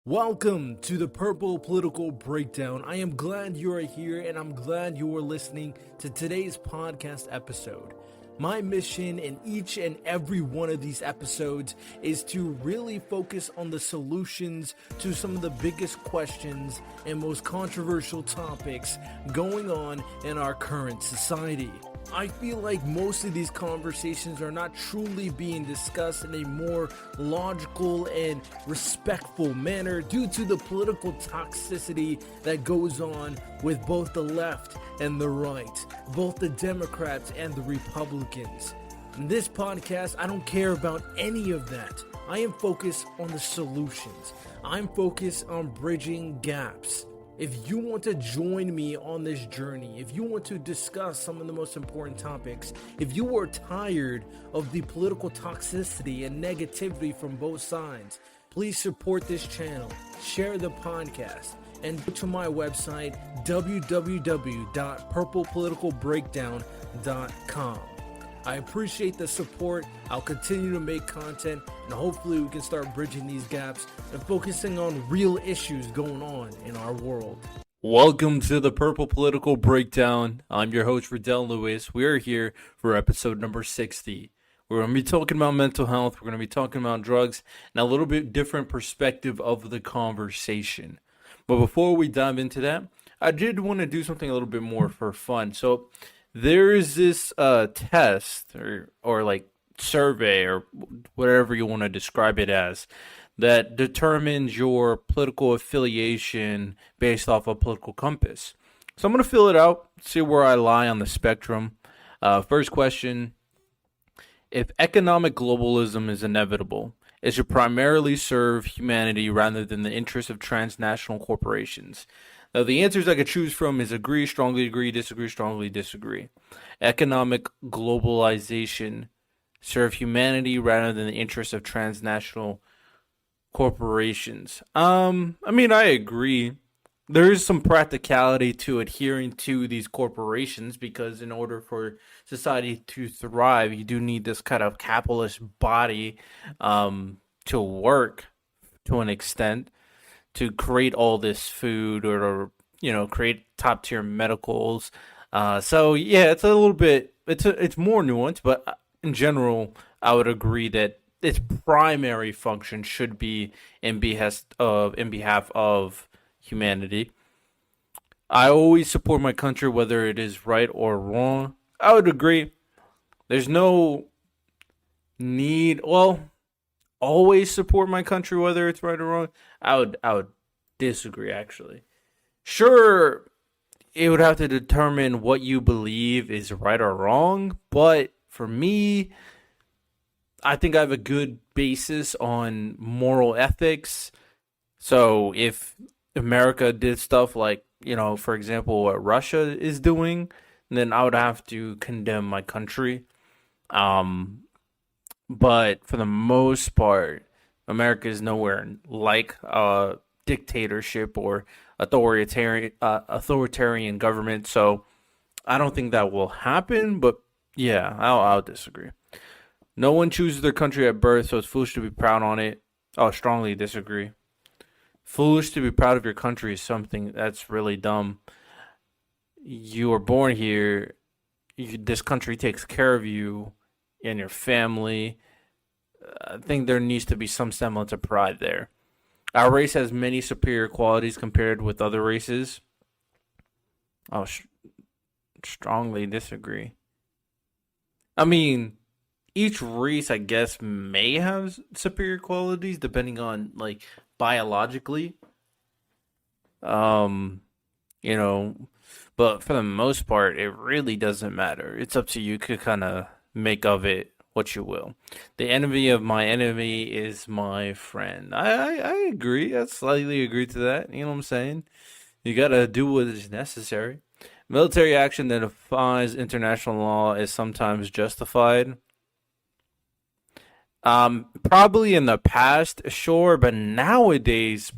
Welcome to the Purple Political Breakdown. I am glad you are here and I'm glad you are listening to today's podcast episode. My mission in each and every one of these episodes is to really focus on the solutions to some of the biggest questions and most controversial topics going on in our current society. I feel like most of these conversations are not truly being discussed in a more logical and respectful manner due to the political toxicity that goes on with both the left and the right, both the Democrats and the Republicans. In this podcast, I don't care about any of that. I am focused on the solutions. I'm focused on bridging gaps. If you want to join me on this journey, if you want to discuss some of the most important topics, if you are tired of the political toxicity and negativity from both sides, please support this channel, share the podcast, and go to my website, www.purplepoliticalbreakdown.com. I appreciate the support. I'll continue to make content, and hopefully we can start bridging these gaps and focusing on real issues going on in our world. Welcome to the Purple Political Breakdown. I'm your host, Riddell Lewis. We are here for episode number 60. We're going to be talking about mental health. We're going to be talking about drugs and a little bit different perspective of the conversation. But before we dive into that, I did want to do something a little bit more for fun. So there is this test or like survey or whatever you want to describe it as that determines your political affiliation based off a political compass. So I'm going to fill it out, see where I lie on the spectrum. First question: if economic globalism is inevitable, it should primarily serve humanity rather than the interests of transnational corporations. Now, the answers I could choose from is agree, strongly agree, disagree, strongly disagree. Economic globalization serve humanity rather than the interests of transnational corporations. I agree. There is some practicality to adhering to these corporations because in order for society to thrive, you do need this kind of capitalist body to work to an extent to create all this food or create top tier medicals. So yeah, it's a little bit it's more nuanced, but in general, I would agree that its primary function should be in behalf of humanity. I always support my country whether it is right or wrong. I would agree. There's no need. Well, always support my country whether it's right or wrong. I would disagree, actually. Sure, it would have to determine what you believe is right or wrong, but for me, I think I have a good basis on moral ethics. So if America did stuff like, for example, what Russia is doing, then I would have to condemn my country. But for the most part, America is nowhere like a dictatorship or authoritarian government. So I don't think that will happen. But yeah, I'll disagree. No one chooses their country at birth, so it's foolish to be proud on it. I'll strongly disagree. Foolish to be proud of your country is something that's really dumb. You were born here. This country takes care of you and your family. I think there needs to be some semblance of pride there. Our race has many superior qualities compared with other races. I'll strongly disagree. I mean, each race, I guess, may have superior qualities depending on, like, biologically. But for the most part, it really doesn't matter. It's up to you to kind of make of it what you will. The enemy of my enemy is my friend. I agree. I slightly agree to that. You know what I'm saying? You gotta do what is necessary. Military action that defies international law is sometimes justified. Probably in the past, sure, but nowadays,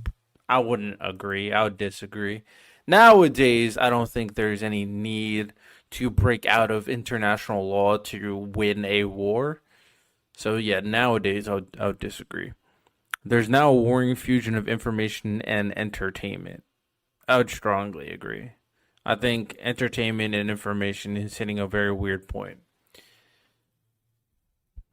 I wouldn't agree. I would disagree. Nowadays, I don't think there's any need to break out of international law to win a war. So yeah, nowadays I would disagree. There's now a warring fusion of information and entertainment. I would strongly agree. I think entertainment and information is hitting a very weird point.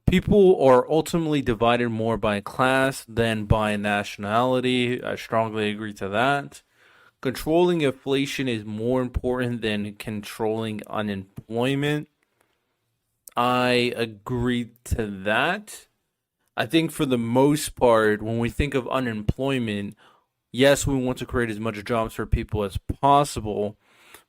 People are ultimately divided more by class than by nationality. I strongly agree to that. Controlling inflation is more important than controlling unemployment. I agree to that. I think for the most part, when we think of unemployment, yes, we want to create as much jobs for people as possible,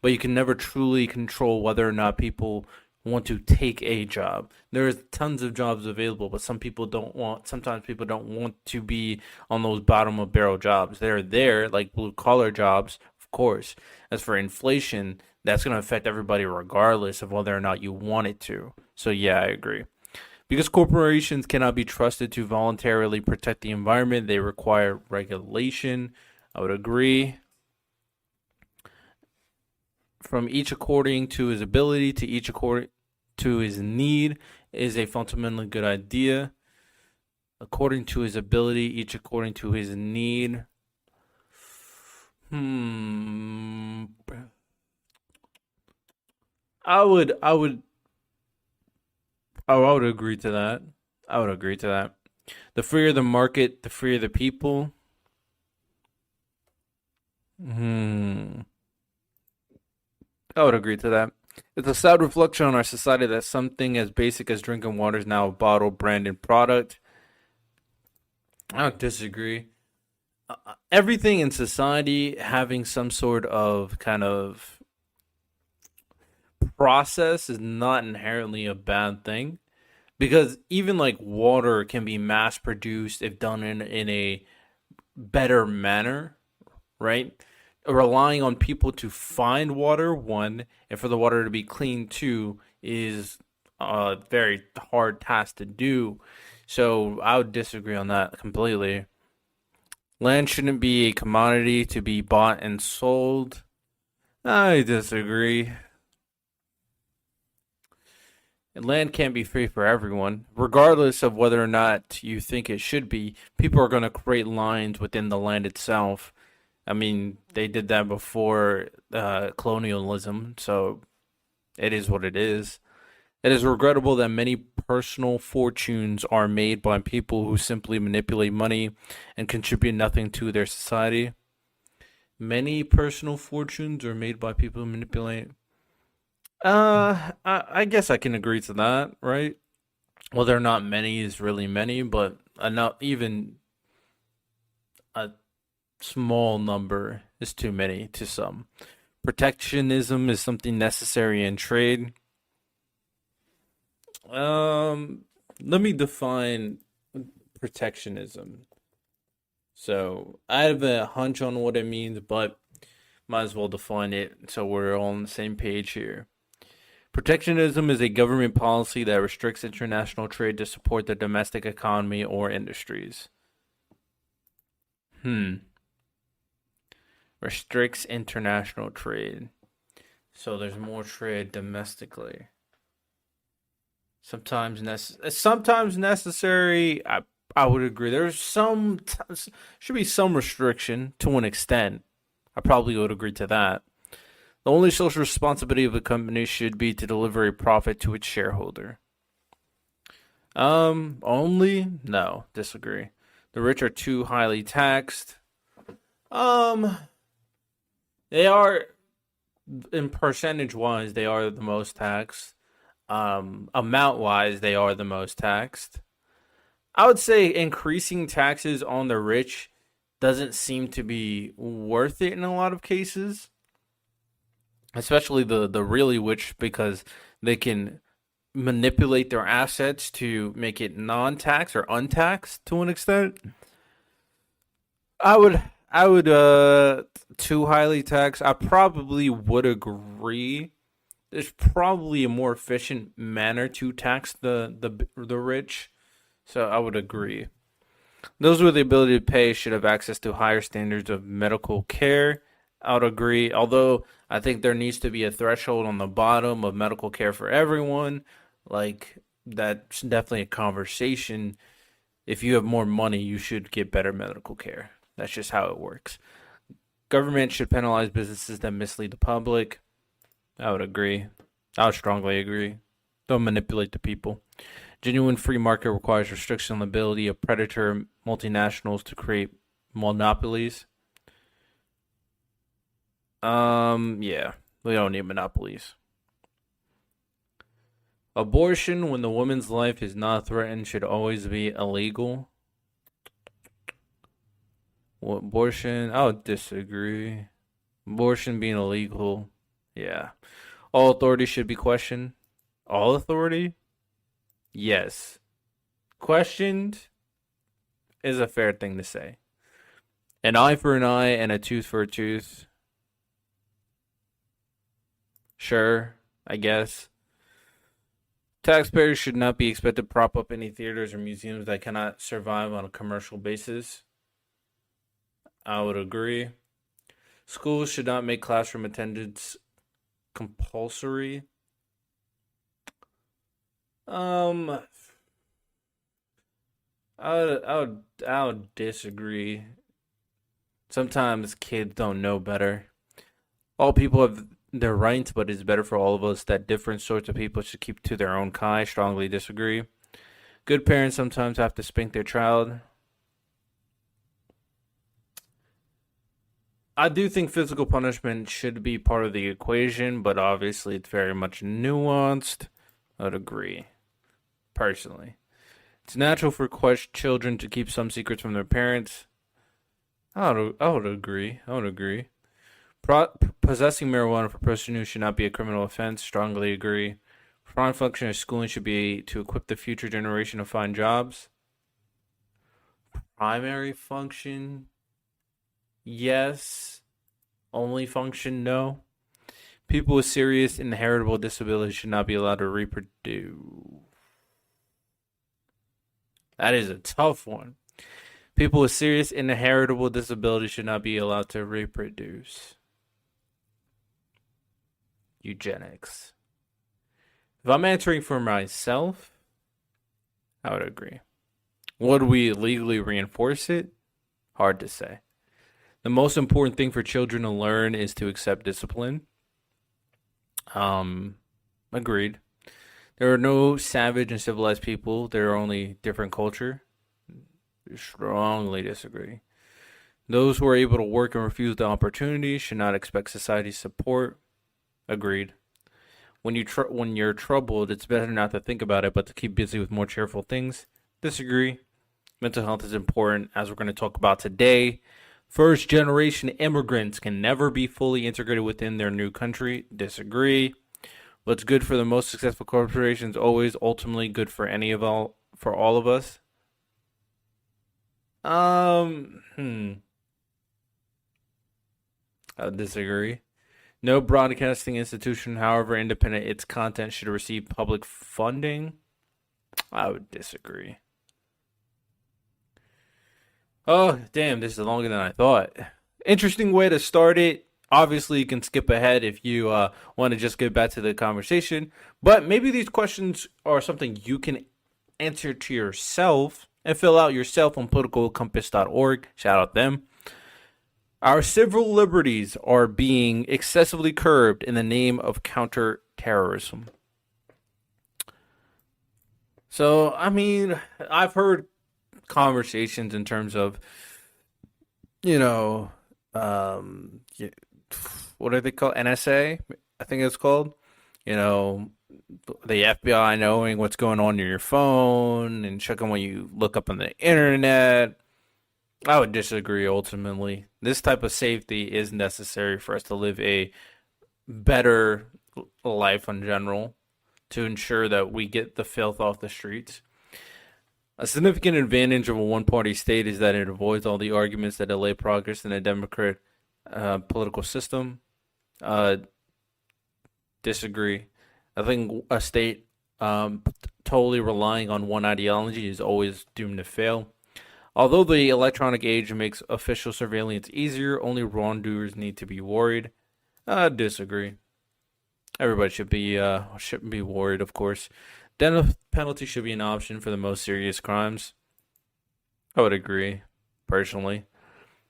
but you can never truly control whether or not people want to take a job. There's tons of jobs available, but sometimes people don't want to be on those bottom of barrel jobs. They're there, like blue collar jobs, of course. As for inflation, that's going to affect everybody regardless of whether or not you want it to. So yeah, I agree. Because corporations cannot be trusted to voluntarily protect the environment, they require regulation. I would agree. From each according to his ability to each according to his need is a fundamentally good idea. According to his ability, each according to his need. I would agree to that. I would agree to that. The freer the market, the freer the people. I would agree to that. It's a sad reflection on our society that something as basic as drinking water is now a bottle branded product. I don't disagree. Everything in society having some sort of kind of process is not inherently a bad thing, because even like water can be mass produced if done in a better manner, right? Relying on people to find water, one, and for the water to be clean, two, is a very hard task to do. So I would disagree on that completely. Land shouldn't be a commodity to be bought and sold. I disagree. Land can't be free for everyone. Regardless of whether or not you think it should be, people are going to create lines within the land itself. I mean, they did that before colonialism, so it is what it is. It is regrettable that many personal fortunes are made by people who simply manipulate money and contribute nothing to their society. Many personal fortunes are made by people who manipulate. I guess I can agree to that, right? Whether or not many is really many, but enough, even a small number is too many to some. Protectionism is something necessary in trade. Let me define protectionism. So I have a hunch on what it means, but might as well define it so we're all on the same page here. Protectionism is a government policy that restricts international trade to support the domestic economy or industries. Restricts international trade. So there's more trade domestically. Sometimes necessary. I would agree. There's should be some restriction to an extent. I probably would agree to that. The only social responsibility of a company should be to deliver a profit to its shareholder. Only? No, disagree. The rich are too highly taxed. They are, in percentage wise, they are the most taxed. Amount wise, they are the most taxed. I would say increasing taxes on the rich doesn't seem to be worth it in a lot of cases, especially the really rich, because they can manipulate their assets to make it non-tax or untaxed to an extent. I would too highly tax. I probably would agree. There's probably a more efficient manner to tax the rich, so I would agree. Those with the ability to pay should have access to higher standards of medical care. I would agree. Although I think there needs to be a threshold on the bottom of medical care for everyone. Like, that's definitely a conversation if you have more money, you should get better medical care. That's just how it works. Government should penalize businesses that mislead the public. I would agree. I would strongly agree. Don't manipulate the people. Genuine free market requires restriction on the ability of predator multinationals to create monopolies. Yeah, we don't need monopolies. Abortion, when the woman's life is not threatened, should always be illegal. Well, abortion, I would disagree. Abortion being illegal, yeah. All authority should be questioned. All authority? Yes. Questioned is a fair thing to say. An eye for an eye and a tooth for a tooth. Sure, I guess. Taxpayers should not be expected to prop up any theaters or museums that cannot survive on a commercial basis. I would agree. Schools should not make classroom attendance compulsory. I would disagree. Sometimes kids don't know better. All people have their rights, but it's better for all of us that different sorts of people should keep to their own kind. I strongly disagree. Good parents sometimes have to spank their child. I do think physical punishment should be part of the equation, but obviously it's very much nuanced. I would agree, personally. It's natural for children to keep some secrets from their parents. I would agree. I would agree. Possessing marijuana for personal use should not be a criminal offense. Strongly agree. Prime function of schooling should be to equip the future generation to find jobs. Primary function, yes. Only function, no. People with serious inheritable disabilities should not be allowed to reproduce. That is a tough one. People with serious inheritable disabilities should not be allowed to reproduce. Eugenics. If I'm answering for myself, I would agree. Would we legally reinforce it? Hard to say. The most important thing for children to learn is to accept discipline. Agreed. There are no savage and civilized people. There are only different culture. Strongly disagree. Those who are able to work and refuse the opportunity should not expect society's support. Agreed. When you're troubled, it's better not to think about it, but to keep busy with more cheerful things. Disagree. Mental health is important, as we're going to talk about today. First generation immigrants can never be fully integrated within their new country. Disagree. What's good for the most successful corporations always ultimately good for all of us. I disagree. No broadcasting institution, however independent its content, should receive public funding. I would disagree. Oh, damn, this is longer than I thought. Interesting way to start it. Obviously, you can skip ahead if you want to just get back to the conversation. But maybe these questions are something you can answer to yourself and fill out yourself on politicalcompass.org. Shout out them. Our civil liberties are being excessively curbed in the name of counterterrorism. So, I mean, I've heard conversations in terms of, what are they called? NSA, I think it's called. The FBI knowing what's going on your phone and checking what you look up on the internet. I would disagree ultimately. This type of safety is necessary for us to live a better life in general, to ensure that we get the filth off the streets. A significant advantage of a one-party state is that it avoids all the arguments that delay progress in a democratic political system. Disagree. I think a state totally relying on one ideology is always doomed to fail. Although the electronic age makes official surveillance easier, only wrongdoers need to be worried. I disagree. Everybody shouldn't be worried, of course. Death penalty should be an option for the most serious crimes. I would agree, personally.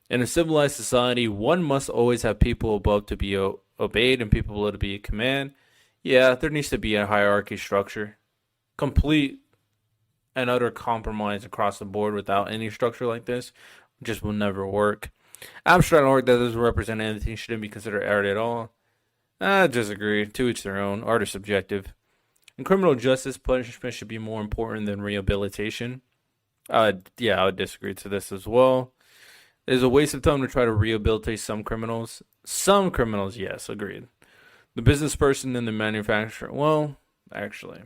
In a civilized society, one must always have people above to be obeyed and people below to be a command. Yeah, there needs to be a hierarchy structure. Complete and utter compromise across the board without any structure like this just will never work. Abstract art that doesn't represent anything shouldn't be considered art at all. I disagree. To each their own. Art is subjective. In criminal justice, punishment should be more important than rehabilitation. Yeah, I would disagree to this as well. It is a waste of time to try to rehabilitate some criminals. Some criminals, yes, agreed. The business person and the manufacturer, well, actually,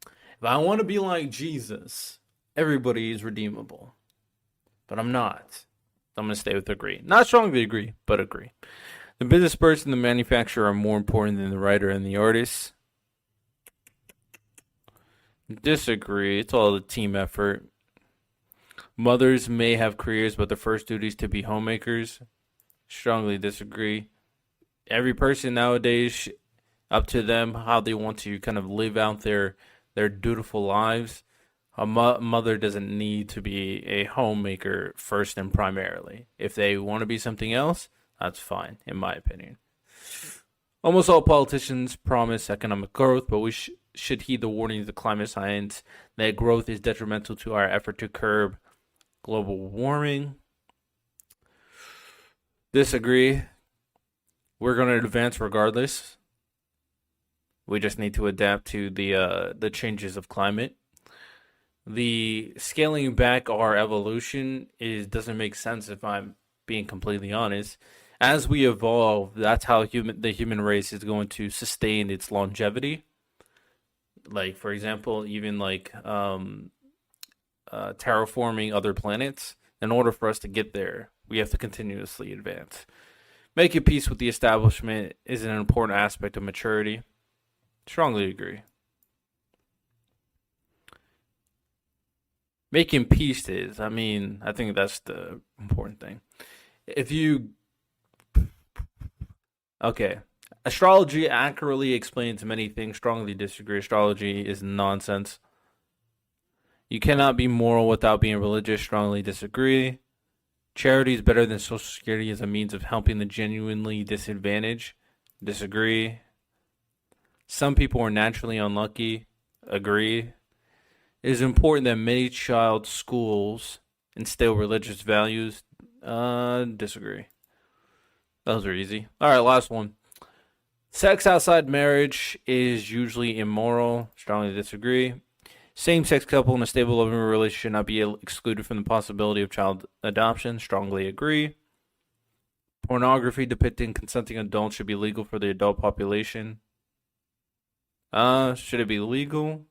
if I want to be like Jesus, everybody is redeemable. But I'm not. I'm going to stay with agree. Not strongly agree, but agree. The business person and the manufacturer are more important than the writer and the artist. Disagree. It's all a team effort. Mothers may have careers, but the first duty is to be homemakers. Strongly disagree. Every person nowadays, up to them how they want to kind of live out their dutiful lives. A mother doesn't need to be a homemaker first and primarily. If they want to be something else, that's fine, in my opinion. Almost all politicians promise economic growth, but we should heed the warnings of climate science that growth is detrimental to our effort to curb global warming. Disagree. We're going to advance regardless. We just need to adapt to the changes of climate. The scaling back our evolution doesn't make sense if I'm being completely honest. As we evolve, that's how the human race is going to sustain its longevity. Like, for example, even like terraforming other planets. In order for us to get there, we have to continuously advance. Making peace with the establishment is an important aspect of maturity. Strongly agree. Making peace is, I think that's the important thing. Okay. Astrology accurately explains many things. Strongly disagree. Astrology is nonsense. You cannot be moral without being religious. Strongly disagree. Charity is better than Social Security as a means of helping the genuinely disadvantaged. Disagree. Some people are naturally unlucky. Agree. It is important that many child schools instill religious values. Disagree. Those are easy. All right, last one. Sex outside marriage is usually immoral. Strongly disagree. Same-sex couple in a stable loving relationship should not be excluded from the possibility of child adoption. Strongly agree. Pornography depicting consenting adults should be legal for the adult population. Should it be legal?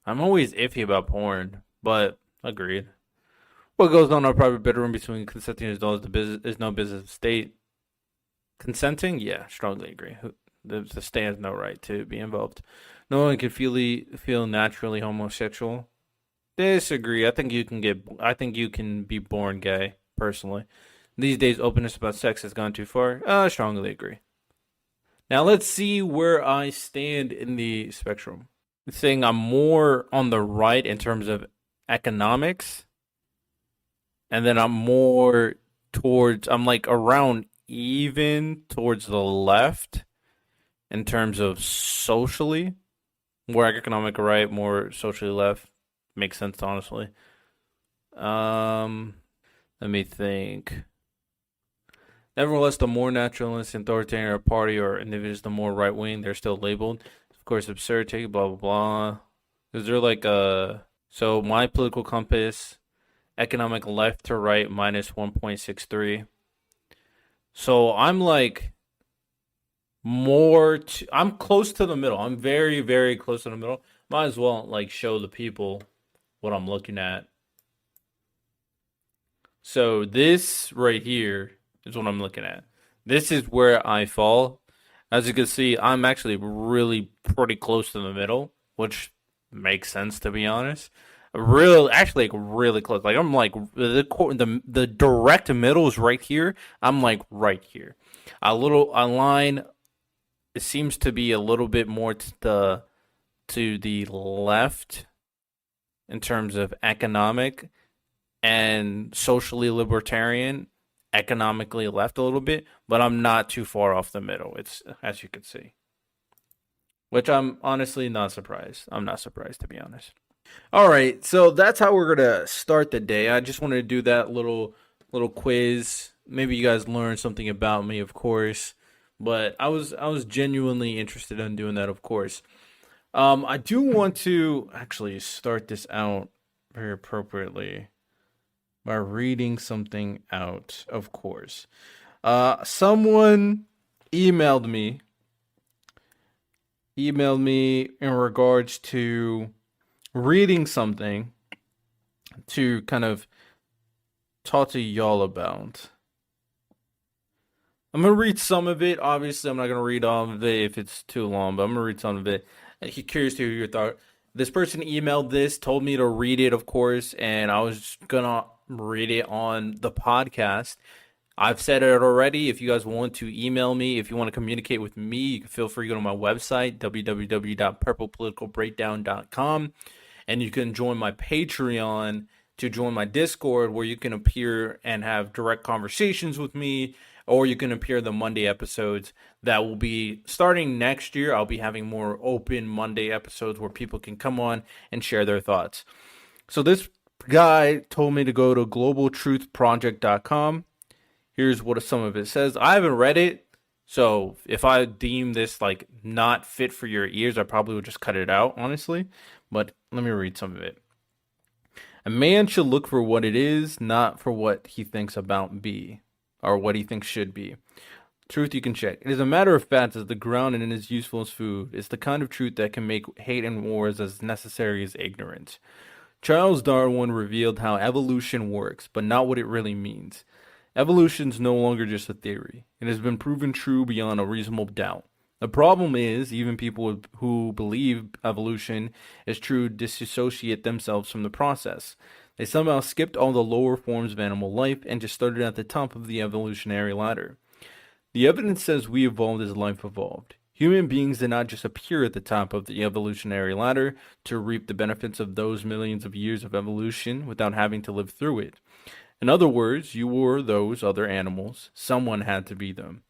I'm always iffy about porn, but agreed. What goes on in our private bedroom between consenting adults is no business of state. Consenting? Yeah, strongly agree. The state has no right to be involved. No one can feel naturally homosexual. Disagree. I think you can be born gay, personally. These days, openness about sex has gone too far. Strongly agree. Now let's see where I stand in the spectrum. I'm saying I'm more on the right in terms of economics, and then I'm like around even towards the left in terms of socially. More economic right, more socially left. Makes sense, honestly. Let me think. Nevertheless, the more naturalist, authoritarian party or individuals, the more right wing, they're still labeled. Of course, absurdity, blah, blah, blah. Is there like so my political compass, economic left to right, minus 1.63. So I'm like I'm close to the middle. I'm very, very close to the middle. Might as well like show the people what I'm looking at. So this right here is what I'm looking at. This is where I fall. As you can see, I'm actually really pretty close to the middle, which makes sense to be honest. Actually like really close. Like I'm like the direct middle is right here. I'm like right here. A line. It seems to be a little bit more to the left in terms of economic and socially libertarian, economically left a little bit, but I'm not too far off the middle. It's, as you can see, which I'm honestly not surprised. I'm not surprised, to be honest. All right, so that's how we're gonna start the day. I just wanted to do that little quiz. Maybe you guys learned something about me, of course, but I was genuinely interested in doing that, of course. I do want to actually start this out very appropriately by reading something out, of course. Someone emailed me in regards to reading something to kind of talk to y'all about. I'm gonna read some of it. Obviously, I'm not gonna read all of it if it's too long, but I'm gonna read some of it. Curious to hear your thought. This person emailed this, told me to read it, of course, and I was gonna read it on the podcast. I've said it already. If you guys want to email me, if you want to communicate with me, you can feel free to go to my website, www.purplepoliticalbreakdown.com, and you can join my Patreon to join my Discord, where you can appear and have direct conversations with me, or you can appear in the Monday episodes that will be starting next year. I'll be having more open Monday episodes where people can come on and share their thoughts. So this guy told me to go to globaltruthproject.com. Here's what some of it says. I haven't read it, so if I deem this like not fit for your ears, I probably would just cut it out, honestly. But let me read some of it. A man should look for what it is, not for what he thinks about be, or what he thinks should be. Truth you can check. It is a matter of fact as the ground and it is useful as food. It's the kind of truth that can make hate and wars as necessary as ignorance. Charles Darwin revealed how evolution works, but not what it really means. Evolution is no longer just a theory. It has been proven true beyond a reasonable doubt. The problem is, even people who believe evolution is true disassociate themselves from the process. They somehow skipped all the lower forms of animal life and just started at the top of the evolutionary ladder. The evidence says we evolved as life evolved. Human beings did not just appear at the top of the evolutionary ladder to reap the benefits of those millions of years of evolution without having to live through it. In other words, you were those other animals. Someone had to be them.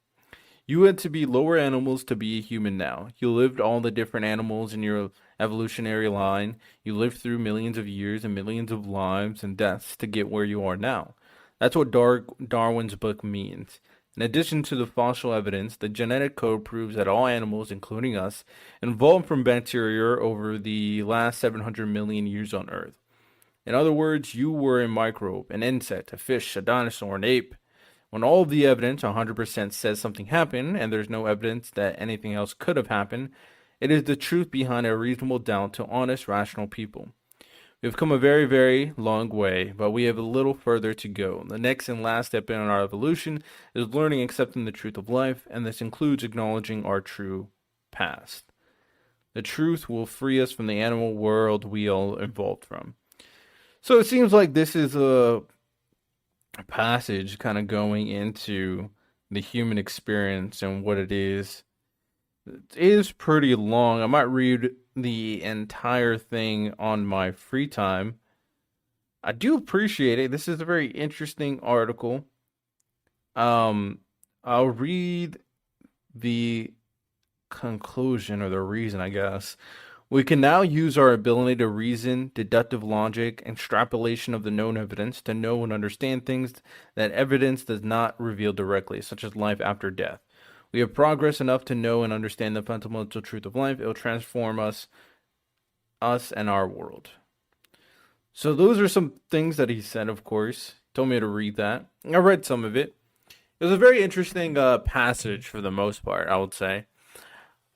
You had to be lower animals to be a human now. You lived all the different animals in your evolutionary line. You lived through millions of years and millions of lives and deaths to get where you are now. That's what Darwin's book means. In addition to the fossil evidence, the genetic code proves that all animals, including us, evolved from bacteria over the last 700 million years on Earth. In other words, you were a microbe, an insect, a fish, a dinosaur, an ape. When all of the evidence 100% says something happened, and there's no evidence that anything else could have happened, it is the truth behind a reasonable doubt to honest, rational people. We have come a very, very long way, but we have a little further to go. The next and last step in our evolution is learning and accepting the truth of life, and this includes acknowledging our true past. The truth will free us from the animal world we all evolved from. So it seems like this is a passage kind of going into the human experience and what it is. It is pretty long. I might read the entire thing on my free time. I do appreciate it. This is a very interesting article. I'll read the conclusion, or the reason, I guess. We can now use our ability to reason, deductive logic, extrapolation of the known evidence to know and understand things that evidence does not reveal directly, such as life after death. We have progress enough to know and understand the fundamental truth of life. It will transform us and our world. So those are some things that he said, of course. He told me to read that. I read some of it. It was a very interesting passage for the most part, I would say.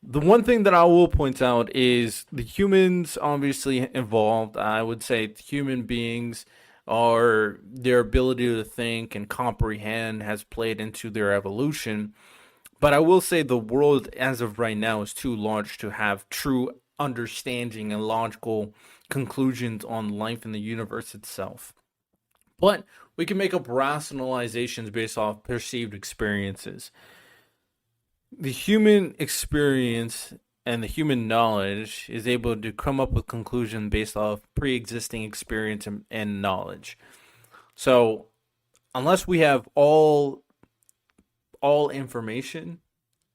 The one thing that I will point out is the humans obviously evolved. I would say human beings are their ability to think and comprehend has played into their evolution. But I will say the world as of right now is too large to have true understanding and logical conclusions on life in the universe itself. But we can make up rationalizations based off perceived experiences. The human experience and the human knowledge is able to come up with conclusions based off pre-existing experience and knowledge. So unless we have all information,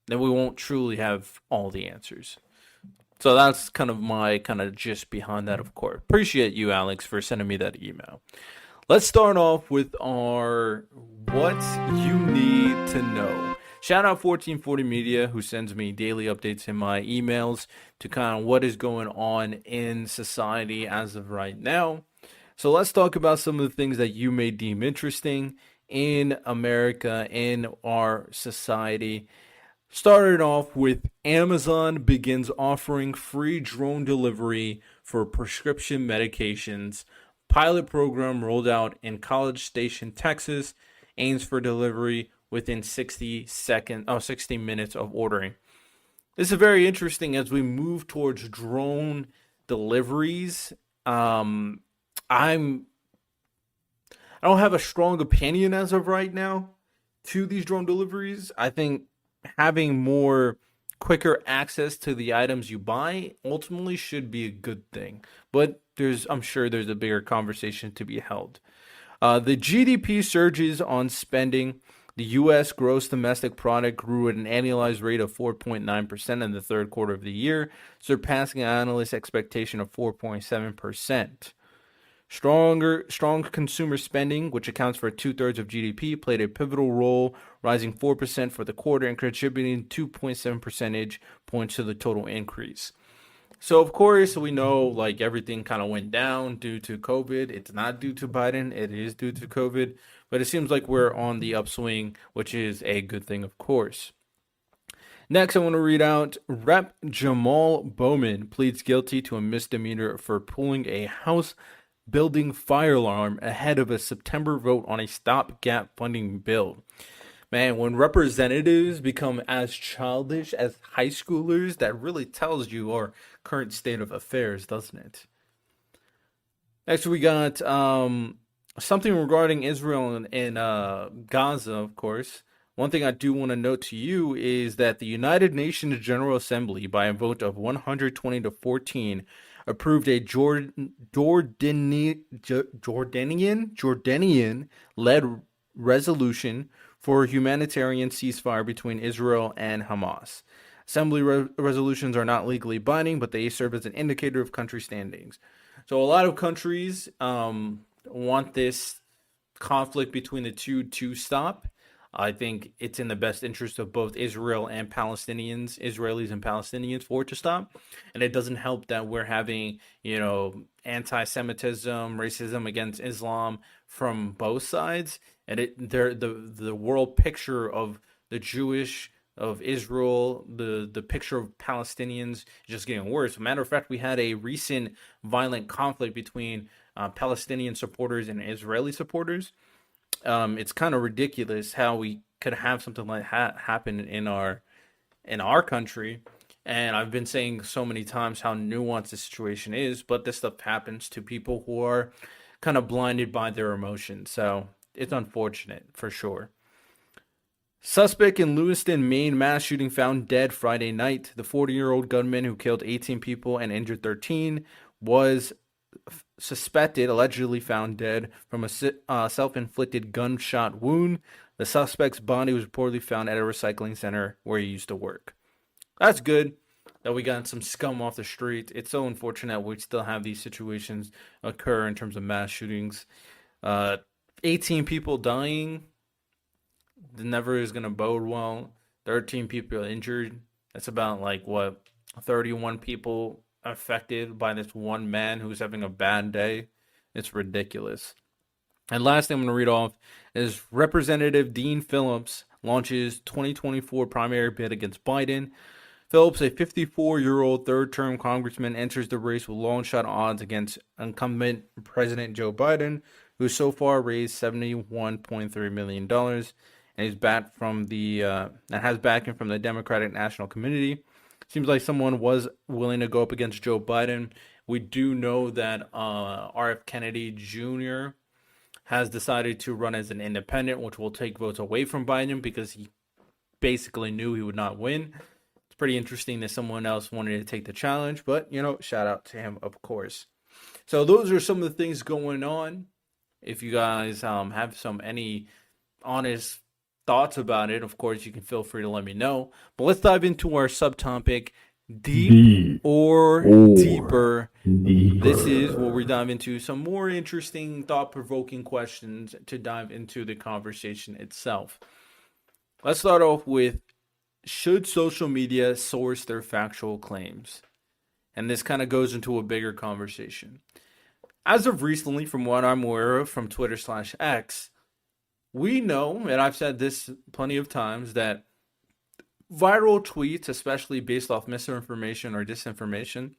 then we won't truly have all the answers. So that's kind of my kind of gist behind that, of course. Appreciate you, Alex, for sending me that email. Let's start off with our what you need to know. Shout out 1440 Media, who sends me daily updates in my emails to kind of what is going on in society as of right now. So let's talk about some of the things that you may deem interesting in America, in our society. Started off with Amazon begins offering free drone delivery for prescription medications. Pilot program rolled out in College Station, Texas, aims for delivery within 60 minutes of ordering. This is very interesting as we move towards drone deliveries. I don't have a strong opinion as of right now to these drone deliveries. I think having more quicker access to the items you buy ultimately should be a good thing. But I'm sure there's a bigger conversation to be held. The GDP surges on spending. The U.S. gross domestic product grew at an annualized rate of 4.9% in the third quarter of the year, surpassing analyst expectation of 4.7%. Strong consumer spending, which accounts for 2/3 of GDP, played a pivotal role, rising 4% for the quarter and contributing 2.7 percentage points to the total increase. So, of course, we know like everything kind of went down due to COVID. It's not due to Biden. It is due to COVID. But it seems like we're on the upswing, which is a good thing, of course. Next, I want to read out Rep. Jamal Bowman pleads guilty to a misdemeanor for pulling a house building fire alarm ahead of a September vote on a stopgap funding bill. Man, when representatives become as childish as high schoolers, that really tells you our current state of affairs, doesn't it? Next, we got something regarding Israel and Gaza, of course. One thing I do want to note to you is that the United Nations General Assembly, by a vote of 120 to 14, approved a Jordanian-led resolution for humanitarian ceasefire between Israel and Hamas. Assembly resolutions are not legally binding, but they serve as an indicator of country standings. So a lot of countries want this conflict between the two to stop. I think it's in the best interest of both Israelis and Palestinians for it to stop. And it doesn't help that we're having, anti-Semitism, racism against Islam from both sides. And the world picture of the Jewish, of Israel, the picture of Palestinians is just getting worse. As a matter of fact, we had a recent violent conflict between Palestinian supporters and Israeli supporters. It's kind of ridiculous how we could have something like that happen in our country. And I've been saying so many times how nuanced the situation is, but this stuff happens to people who are kind of blinded by their emotions. So it's unfortunate for sure. Suspect in Lewiston, Maine mass shooting found dead Friday night. The 40-year-old gunman who killed 18 people and injured 13 was allegedly found dead from a self-inflicted gunshot wound. The suspect's body was reportedly found at a recycling center where he used to work. That's good that we got some scum off the street. It's so unfortunate we still have these situations occur in terms of mass shootings. 18 people dying never is going to bode well. 13 people injured. That's about 31 people affected by this one man who's having a bad day. It's ridiculous. And last thing I'm going to read off is Representative Dean Phillips launches 2024 primary bid against Biden. Phillips, a 54-year-old third-term congressman, enters the race with long-shot odds against incumbent President Joe Biden, who so far raised $71.3 million and is backed from has backing from the Democratic National Committee. Seems like someone was willing to go up against Joe Biden. We do know that R.F. Kennedy Jr. has decided to run as an independent, which will take votes away from Biden because he basically knew he would not win. It's pretty interesting that someone else wanted to take the challenge, but shout out to him, of course. So those are some of the things going on. If you guys have any honest thoughts about it, of course, you can feel free to let me know. But let's dive into our subtopic, deep or deeper. This is where we dive into some more interesting, thought-provoking questions to dive into the conversation itself. Let's start off with, should social media source their factual claims? And this kind of goes into a bigger conversation. As of recently, from what I'm aware of from Twitter/X, we know, and I've said this plenty of times, that viral tweets, especially based off misinformation or disinformation,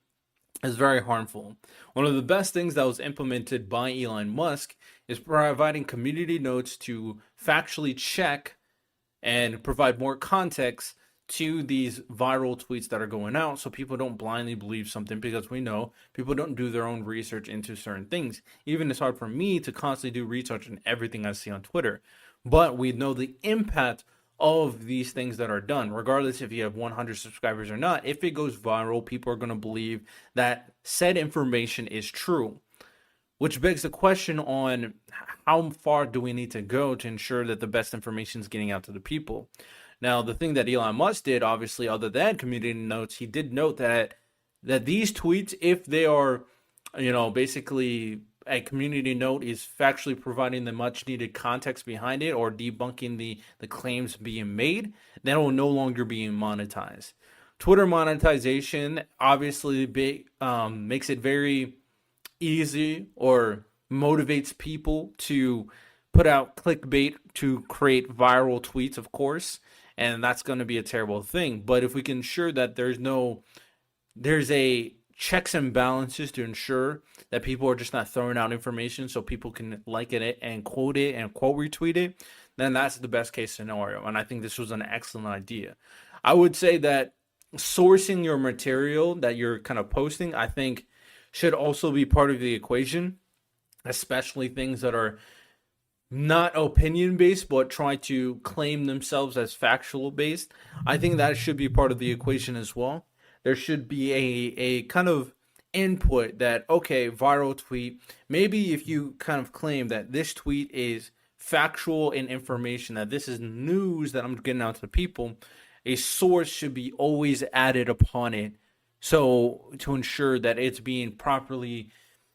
is very harmful. One of the best things that was implemented by Elon Musk is providing community notes to factually check and provide more context to these viral tweets that are going out, so people don't blindly believe something, because we know people don't do their own research into certain things. Even it's hard for me to constantly do research on everything I see on Twitter, but we know the impact of these things that are done, regardless if you have 100 subscribers or not. If it goes viral, people are going to believe that said information is true, which begs the question on how far do we need to go to ensure that the best information is getting out to the people. Now, the thing that Elon Musk did, obviously, other than community notes, he did note that these tweets, if they are, basically a community note is factually providing the much needed context behind it or debunking the claims being made, then it will no longer be monetized. Twitter monetization obviously makes it very easy or motivates people to put out clickbait to create viral tweets, of course. And that's going to be a terrible thing. But if we can ensure that there's a checks and balances to ensure that people are just not throwing out information so people can like it and quote retweet it, then that's the best case scenario. And I think this was an excellent idea. I would say that sourcing your material that you're kind of posting, I think, should also be part of the equation, especially things that are not opinion based but try to claim themselves as factual based. I think that should be part of the equation as well. There should be a kind of input that, okay, viral tweet, maybe if you kind of claim that this tweet is factual in information, that this is news that I'm getting out to the people, a source should be always added upon it, so to ensure that it's being properly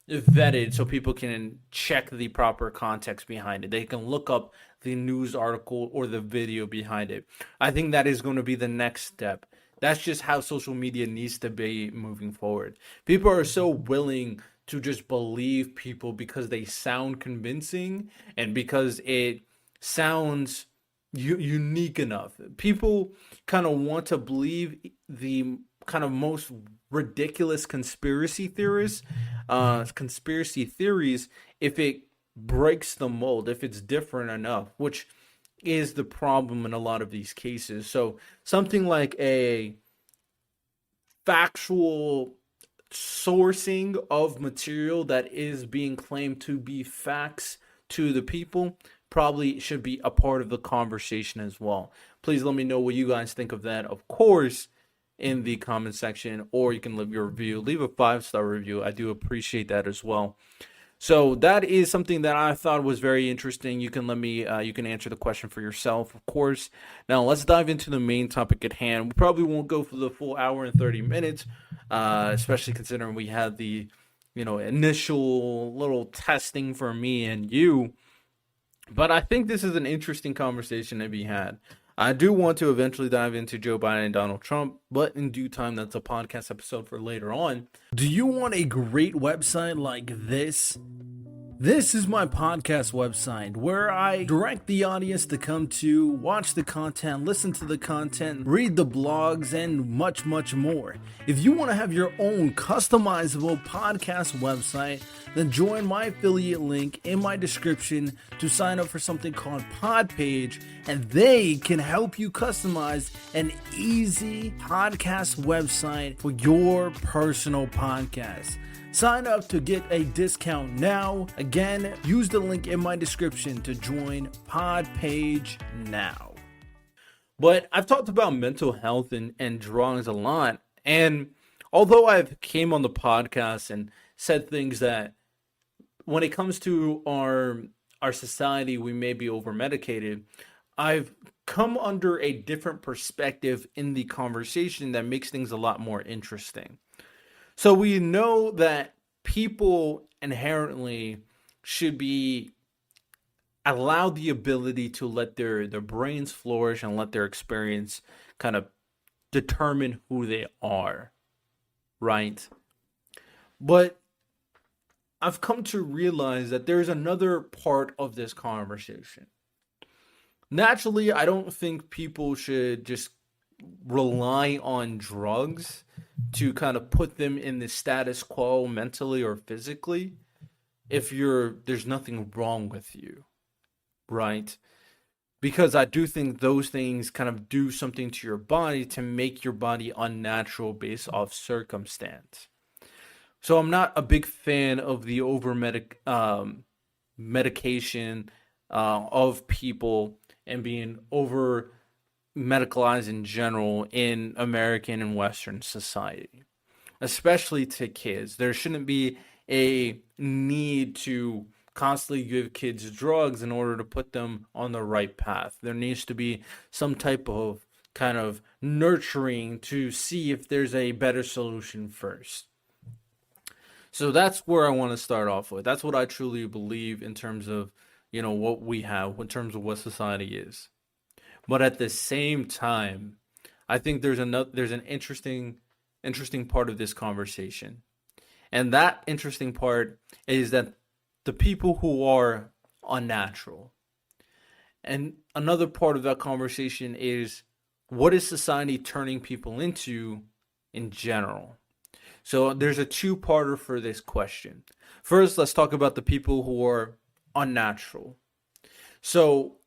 vetted so people can check the proper context behind it. They can look up the news article or the video behind it. I think that is going to be the next step. That's just how social media needs to be moving forward. People are so willing to just believe people because they sound convincing and because it sounds unique enough. People kind of want to believe the kind of most ridiculous conspiracy theories if it breaks the mold, if it's different enough, which is the problem in a lot of these cases. So something like a factual sourcing of material that is being claimed to be facts to the people probably should be a part of the conversation as well. Please let me know what you guys think of that, of course, in the comment section, or you can leave your review. Leave a 5-star review. I do appreciate that as well. So that is something that I thought was very interesting. You can you can answer the question for yourself, of course. Now let's dive into the main topic at hand. We probably won't go for the full hour and 30 minutes, especially considering we had the, initial little testing for me and you. But I think this is an interesting conversation to be had. I do want to eventually dive into Joe Biden and Donald Trump, but in due time, that's a podcast episode for later on. Do you want a great website like this? This is my podcast website where I direct the audience to come to watch the content, listen to the content, read the blogs, and much, much more. If you want to have your own customizable podcast website, then join my affiliate link in my description to sign up for something called PodPage, and they can help you customize an easy podcast website for your personal podcast. Sign up to get a discount now. Again, use the link in my description to join PodPage now. But I've talked about mental health and drugs a lot. And although I've came on the podcast and said things that when it comes to our society, we may be over medicated, I've come under a different perspective in the conversation that makes things a lot more interesting. So we know that people inherently should be allowed the ability to let their brains flourish and let their experience kind of determine who they are, right? But I've come to realize that there's another part of this conversation. Naturally, I don't think people should just rely on drugs to kind of put them in the status quo mentally or physically if there's nothing wrong with you, right? Because I do think those things kind of do something to your body to make your body unnatural based off circumstance. So I'm not a big fan of the medication of people and being over medicalized in general in American and Western society, especially to kids. There shouldn't be a need to constantly give kids drugs in order to put them on the right path. There needs to be some type of kind of nurturing to see if there's a better solution first. So that's where I want to start off with. That's what I truly believe in terms of, what we have, in terms of what society is. But at the same time, I think there's an interesting part of this conversation. And that interesting part is that the people who are unnatural. And another part of that conversation is, what is society turning people into in general? So there's a two-parter for this question. First, let's talk about the people who are unnatural. So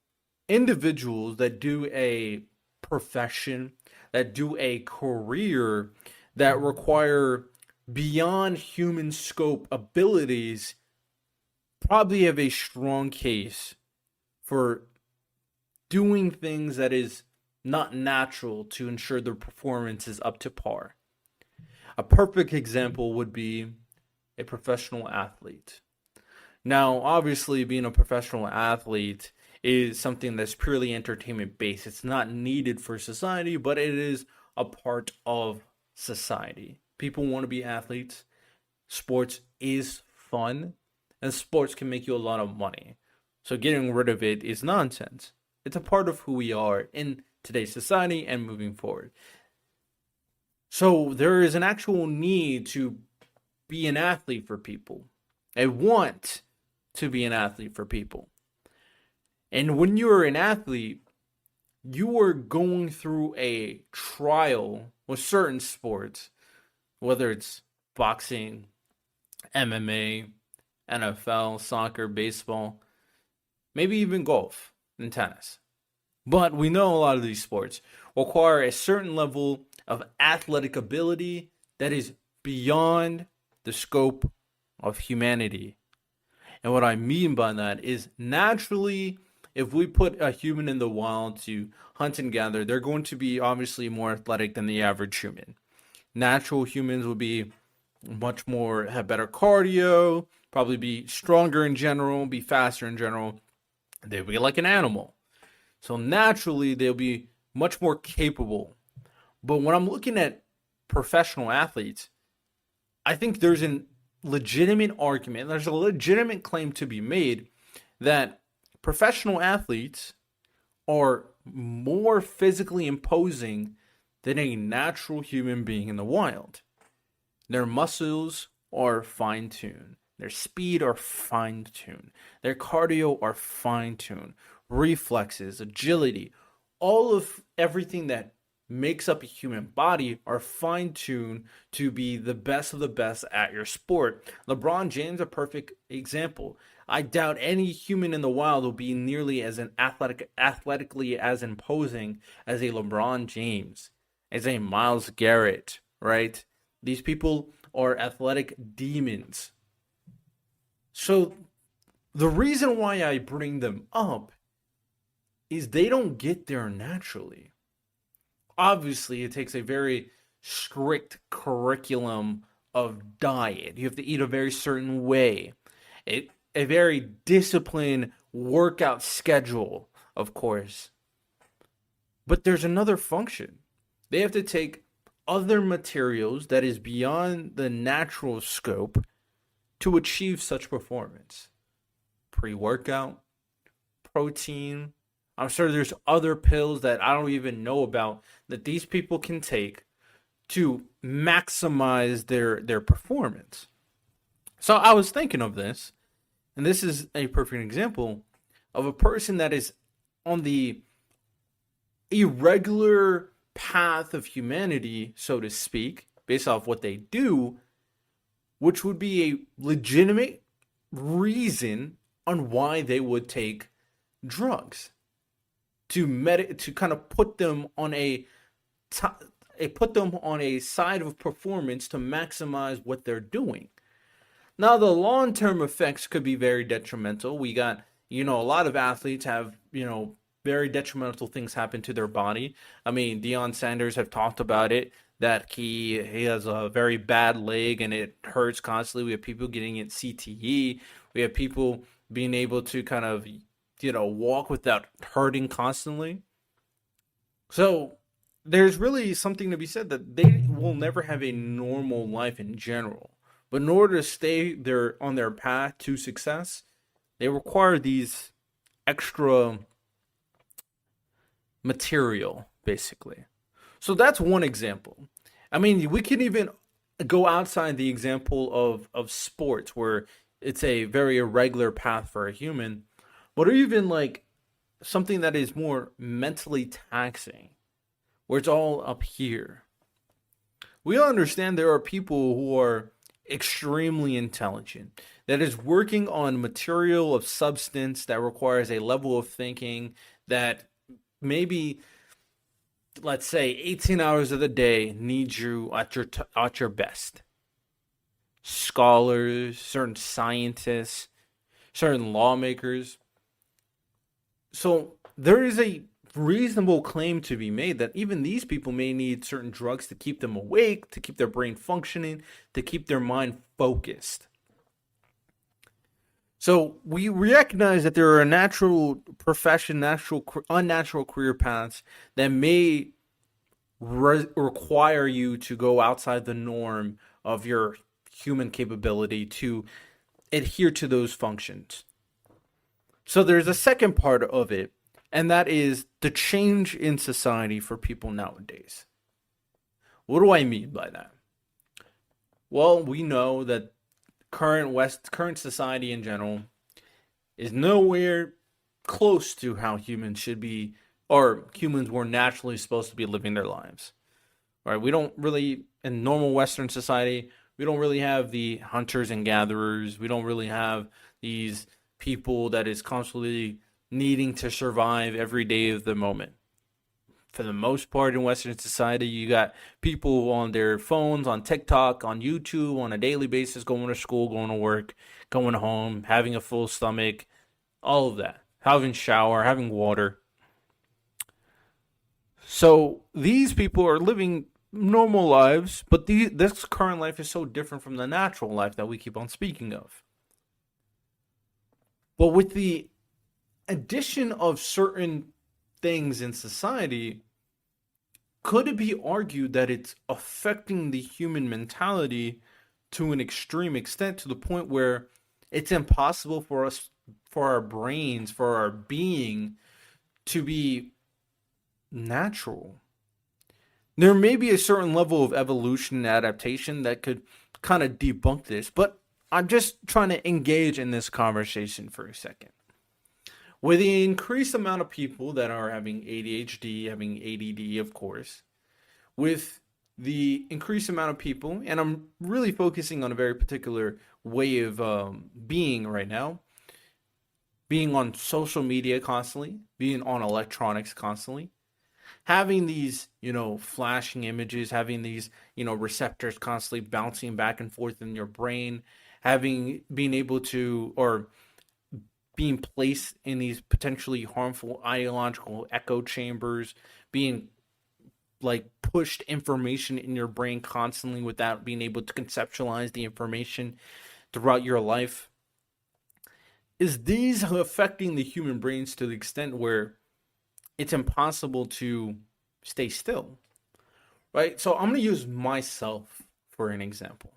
individuals that do a profession, that do a career that require beyond human scope abilities probably have a strong case for doing things that is not natural to ensure their performance is up to par. A perfect example would be a professional athlete. Now, obviously, being a professional athlete is something that's purely entertainment based. It's not needed for society, but it is a part of society. People want to be athletes. Sports is fun, and sports can make you a lot of money. So getting rid of it is nonsense. It's a part of who we are in today's society and moving forward. So there is an actual need to be an athlete for people. I want to be an athlete for people. And when you're an athlete, you are going through a trial with certain sports, whether it's boxing, MMA, NFL, soccer, baseball, maybe even golf and tennis. But we know a lot of these sports require a certain level of athletic ability that is beyond the scope of humanity. And what I mean by that is, naturally, if we put a human in the wild to hunt and gather, they're going to be obviously more athletic than the average human. Natural humans would be have better cardio, probably be stronger in general, be faster in general. They'll be like an animal. So naturally, they'll be much more capable. But when I'm looking at professional athletes, I think there's a legitimate argument, there's a legitimate claim to be made that professional athletes are more physically imposing than a natural human being in the wild. Their muscles are fine-tuned. Their speed are fine-tuned. Their cardio are fine-tuned. Reflexes, agility, all of everything that makes up a human body are fine-tuned to be the best of the best at your sport. LeBron James, a perfect example. I doubt any human in the wild will be nearly as athletically as imposing as a LeBron James, as a Myles Garrett, right? These people are athletic demons. So the reason why I bring them up is they don't get there naturally. obviously it takes a very strict curriculum of diet. You have to eat a very certain way. A very disciplined workout schedule, of course. But there's another function. They have to take other materials that is beyond the natural scope to achieve such performance. Pre-workout, protein. I'm sure there's other pills that I don't even know about that these people can take to maximize their performance. So I was thinking of this, and this is a perfect example of a person that is on the irregular path of humanity, so to speak, based off what they do, which would be a legitimate reason on why they would take drugs to kind of put them on a side of performance to maximize what they're doing. Now, the long-term effects could be very detrimental. We got, a lot of athletes have, very detrimental things happen to their body. I mean, Deion Sanders have talked about it, that he has a very bad leg and it hurts constantly. We have people getting it CTE. We have people being able to kind of, walk without hurting constantly. So there's really something to be said that they will never have a normal life in general. But in order to stay there on their path to success, they require these extra material, basically. So that's one example. I mean, we can even go outside the example of sports where it's a very irregular path for a human, but even like something that is more mentally taxing, where it's all up here. We understand there are people who are extremely intelligent, that is working on material of substance that requires a level of thinking that maybe, let's say, 18 hours of the day needs you at your best. Scholars, certain scientists, certain lawmakers. So there is a reasonable claim to be made that even these people may need certain drugs to keep them awake, to keep their brain functioning, to keep their mind focused. So we recognize that there are natural profession, unnatural career paths that may require you to go outside the norm of your human capability to adhere to those functions. So there's a second part of it, and that is the change in society for people nowadays. What do I mean by that? Well, we know that current society in general is nowhere close to how humans should be, or humans were naturally supposed to be living their lives. Right? We don't really, in normal Western society, we don't really have the hunters and gatherers. We don't really have these people that is constantly needing to survive every day of the moment. For the most part in Western society, you got people on their phones, on TikTok, on YouTube, on a daily basis, going to school, going to work, going home, having a full stomach, all of that, having shower, having water. So these people are living normal lives, but this current life is so different from the natural life that we keep on speaking of. But with the addition of certain things in society, could it be argued that it's affecting the human mentality to an extreme extent, to the point where it's impossible for us, for our brains, for our being to be natural? There may be a certain level of evolution and adaptation that could kind of debunk this, but I'm just trying to engage in this conversation for a second. With the increased amount of people that are having ADHD, having ADD, of course, with the increased amount of people, and I'm really focusing on a very particular way of being right now, being on social media constantly, being on electronics constantly, having these, flashing images, having these, receptors constantly bouncing back and forth in your brain, being able to, or being placed in these potentially harmful ideological echo chambers, being like pushed information in your brain constantly without being able to conceptualize the information throughout your life, is these affecting the human brains to the extent where it's impossible to stay still, right? So I'm going to use myself for an example.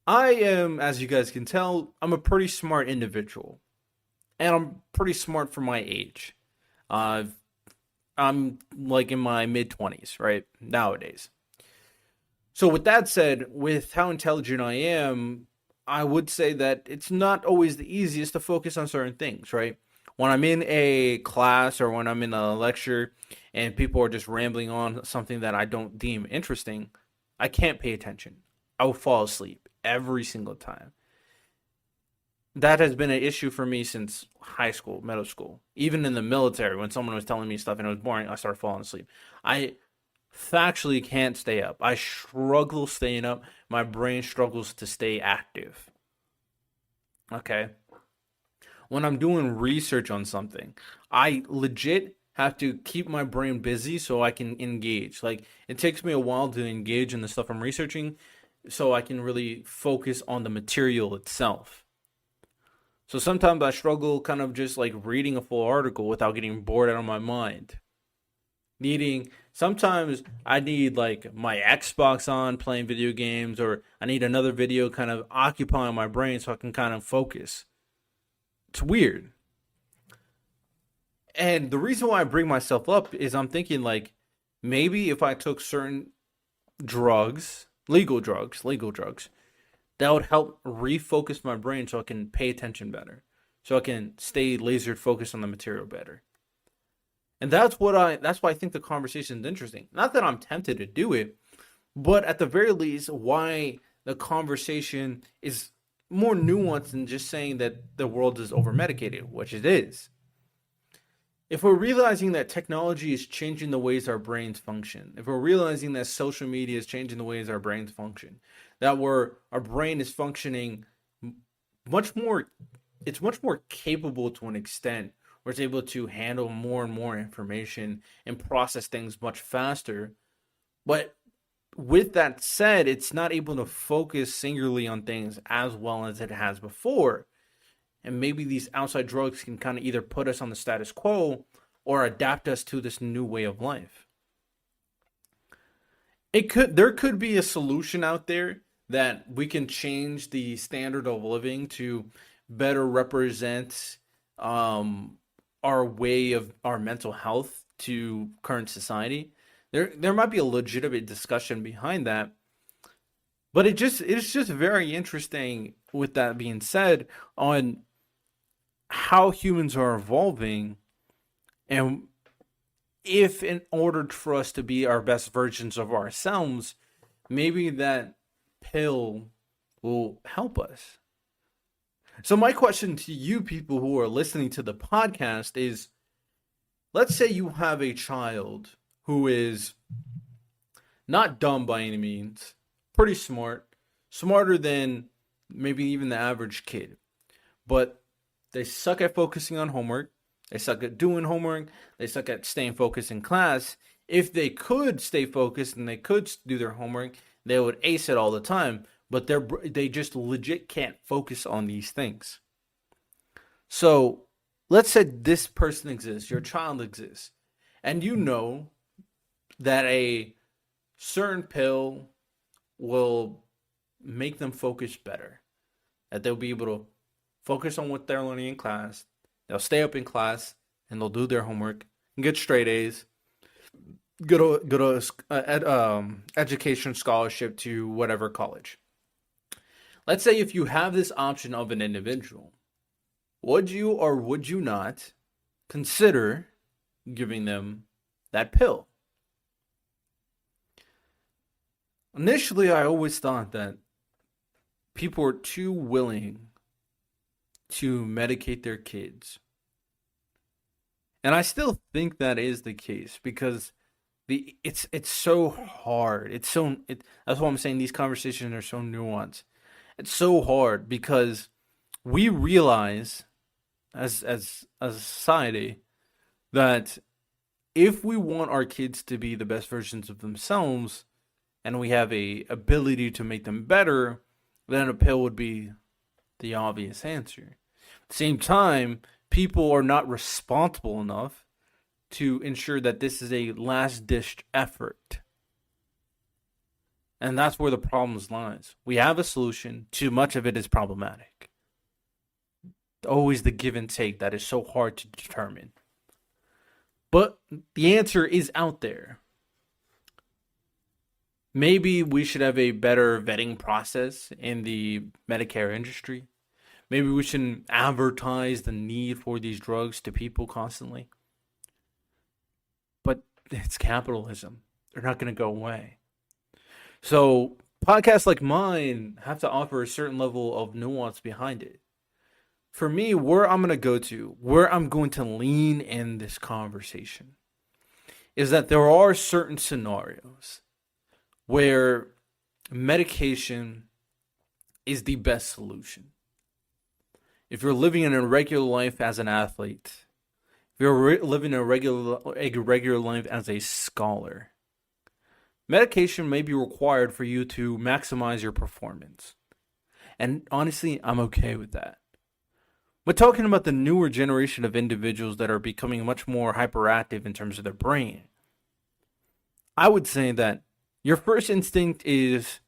I am, as you guys can tell, I'm a pretty smart individual, and I'm pretty smart for my age. Uh, I'm like in my mid-20s, right, nowadays. So with that said, with how intelligent I am, I would say that it's not always the easiest to focus on certain things, right? When I'm in a class or when I'm in a lecture and people are just rambling on something that I don't deem interesting, I can't pay attention. I will fall asleep every single time. That has been an issue for me since high school, middle school. Even in the military, when someone was telling me stuff and it was boring, I started falling asleep. I factually can't stay up. I struggle staying up. My brain struggles to stay active. Okay. When I'm doing research on something, I legit have to keep my brain busy so I can engage. Like, it takes me a while to engage in the stuff I'm researching so I can really focus on the material itself. So sometimes I struggle kind of just like reading a full article without getting bored out of my mind. Sometimes I need like my Xbox on playing video games, or I need another video kind of occupying my brain so I can kind of focus. It's weird. And the reason why I bring myself up is I'm thinking like maybe if I took certain drugs, legal drugs, that would help refocus my brain so I can pay attention better, so I can stay laser focused on the material better. And that's why I think the conversation is interesting. Not that I'm tempted to do it, but at the very least, why the conversation is more nuanced than just saying that the world is over medicated, which it is. If we're realizing that technology is changing the ways our brains function, if we're realizing that social media is changing the ways our brains function, that our brain is functioning much more, it's much more capable to an extent where it's able to handle more and more information and process things much faster. But with that said, it's not able to focus singularly on things as well as it has before. And maybe these outside drugs can kind of either put us on the status quo or adapt us to this new way of life. There could be a solution out there that we can change the standard of living to better represent our way of our mental health to current society. There might be a legitimate discussion behind that, but it's just very interesting. With that being said, on how humans are evolving, and if in order for us to be our best versions of ourselves, maybe that pill will help us. So my question to you people who are listening to the podcast is, let's say you have a child who is not dumb by any means, pretty smart, smarter than maybe even the average kid, but they suck at focusing on homework, they suck at doing homework, they suck at staying focused in class. If they could stay focused and they could do their homework, they would ace it all the time, but they just legit can't focus on these things. So let's say this person exists, your child exists, and you know that a certain pill will make them focus better, that they'll be able to focus on what they're learning in class, they'll stay up in class, and they'll do their homework and get straight A's, go to education scholarship to whatever college. Let's say if you have this option of an individual, would you or would you not consider giving them that pill? Initially, I always thought that people were too willing to medicate their kids. And I still think that is the case because it's so hard. That's why I'm saying these conversations are so nuanced. It's so hard because we realize as a society that if we want our kids to be the best versions of themselves and we have a ability to make them better, then a pill would be the obvious answer. At the same time, people are not responsible enough to ensure that this is a last-ditch effort. And that's where the problem lies. We have a solution. Too much of it is problematic. Always the give and take that is so hard to determine. But the answer is out there. Maybe we should have a better vetting process in the Medicare industry. Maybe we should advertise the need for these drugs to people constantly. But it's capitalism. They're not going to go away. So podcasts like mine have to offer a certain level of nuance behind it. For me, where I'm going to lean in this conversation is that there are certain scenarios where medication is the best solution. If you're living an irregular life as an athlete, if you're living a regular life as a scholar, medication may be required for you to maximize your performance. And honestly, I'm okay with that. But talking about the newer generation of individuals that are becoming much more hyperactive in terms of their brain, I would say that your first instinct is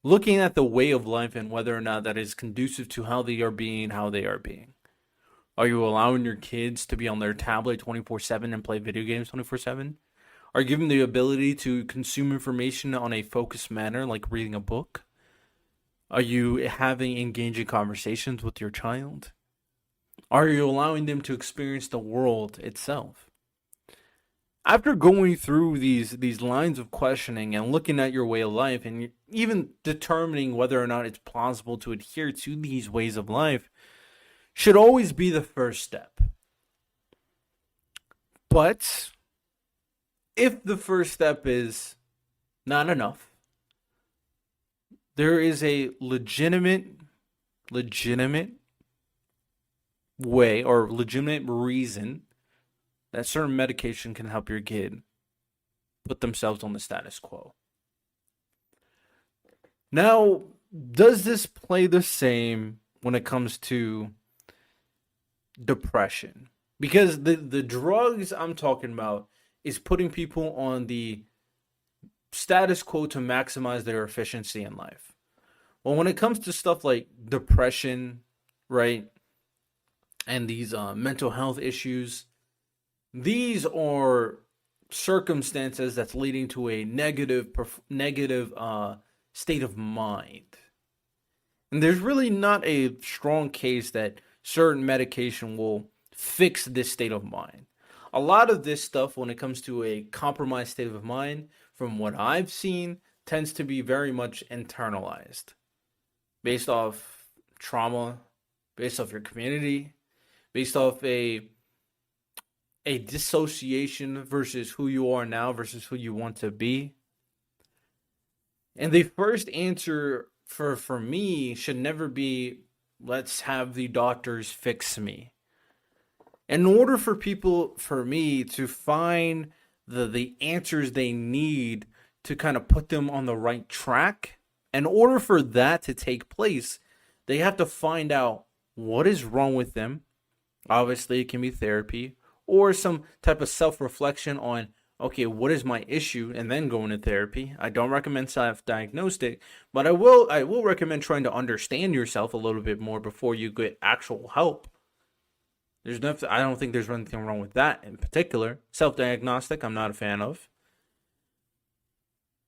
looking at the way of life and whether or not that is conducive to how they are being. Are you allowing your kids to be on their tablet 24/7 and play video games 24/7? Are you giving them the ability to consume information on a focused manner, like reading a book? Are you having engaging conversations with your child? Are you allowing them to experience the world itself? After going through these lines of questioning and looking at your way of life and even determining whether or not it's plausible to adhere to these ways of life should always be the first step. But if the first step is not enough, there is a legitimate way or legitimate reason that certain medication can help your kid put themselves on the status quo. Now, does this play the same when it comes to depression? Because the drugs I'm talking about is putting people on the status quo to maximize their efficiency in life. Well, when it comes to stuff like depression, right, and these mental health issues, these are circumstances that's leading to a negative state of mind. And there's really not a strong case that certain medication will fix this state of mind. A lot of this stuff, when it comes to a compromised state of mind, from what I've seen, tends to be very much internalized. Based off trauma, based off your community, based off a dissociation versus who you are now versus who you want to be. And the first answer for me should never be, let's have the doctors fix me. In order for me to find the answers they need to kind of put them on the right track, in order for that to take place, they have to find out what is wrong with them. Obviously, it can be therapy or some type of self-reflection on, okay, what is my issue, and then going to therapy. I don't recommend self-diagnostic, but I will recommend trying to understand yourself a little bit more before you get actual help. I don't think there's anything wrong with that in particular. Self-diagnostic, I'm not a fan of.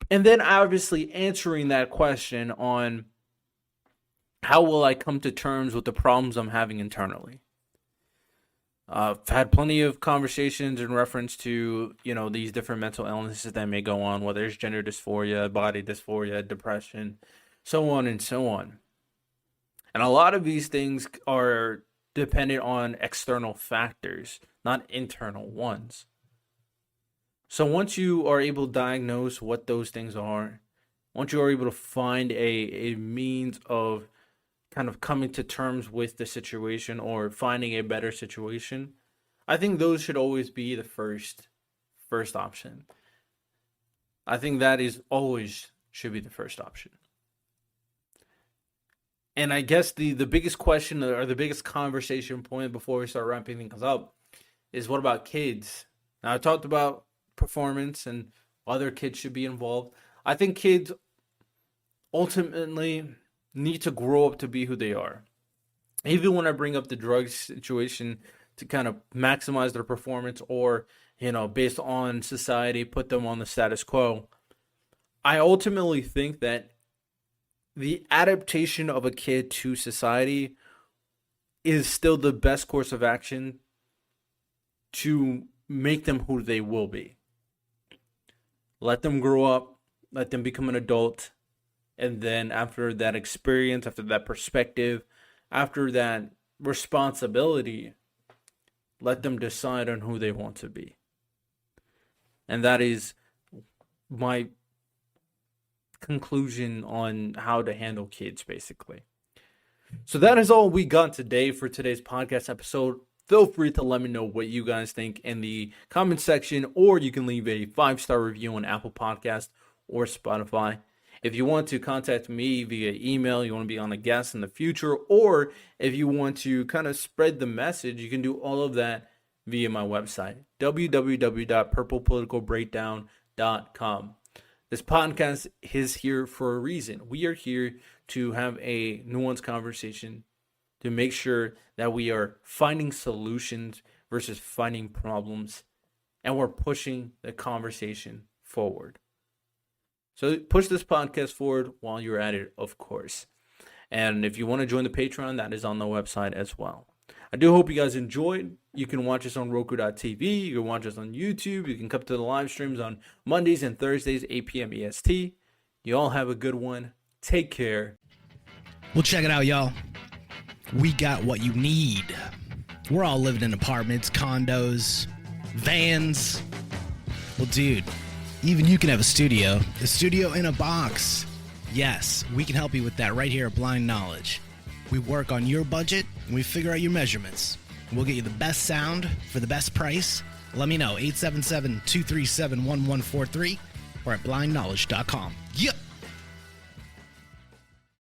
And then obviously answering that question on how will I come to terms with the problems I'm having internally. I've had plenty of conversations in reference to, these different mental illnesses that may go on, whether it's gender dysphoria, body dysphoria, depression, so on and so on. And a lot of these things are dependent on external factors, not internal ones. So once you are able to diagnose what those things are, once you are able to find a means of kind of coming to terms with the situation or finding a better situation, I think those should always be the first first option. I think that is always should be the first option. And I guess the biggest question or the biggest conversation point before we start wrapping things up is, what about kids? Now, I talked about performance and other kids should be involved. I think kids ultimately need to grow up to be who they are. Even when I bring up the drug situation to kind of maximize their performance or, based on society, put them on the status quo, I ultimately think that the adaptation of a kid to society is still the best course of action to make them who they will be. Let them grow up, let them become an adult, and then after that experience, after that perspective, after that responsibility, let them decide on who they want to be. And that is my conclusion on how to handle kids, basically. So that is all we got today for today's podcast episode. Feel free to let me know what you guys think in the comment section, or you can leave a 5-star review on Apple Podcast or Spotify. If you want to contact me via email, you want to be on a guest in the future, or if you want to kind of spread the message, you can do all of that via my website, www.purplepoliticalbreakdown.com. This podcast is here for a reason. We are here to have a nuanced conversation to make sure that we are finding solutions versus finding problems, and we're pushing the conversation forward. So push this podcast forward while you're at it, of course. And if you want to join the Patreon, that is on the website as well. I do hope you guys enjoyed. You can watch us on Roku.tv. You can watch us on YouTube. You can come to the live streams on Mondays and Thursdays, 8 p.m. EST. You all have a good one. Take care. Well, check it out, y'all. We got what you need. We're all living in apartments, condos, vans. Well, dude, even you can have a studio in a box. Yes, we can help you with that right here at Blind Knowledge. We work on your budget, and we figure out your measurements. We'll get you the best sound for the best price. Let me know, 877-237-1143 or at blindknowledge.com. Yep.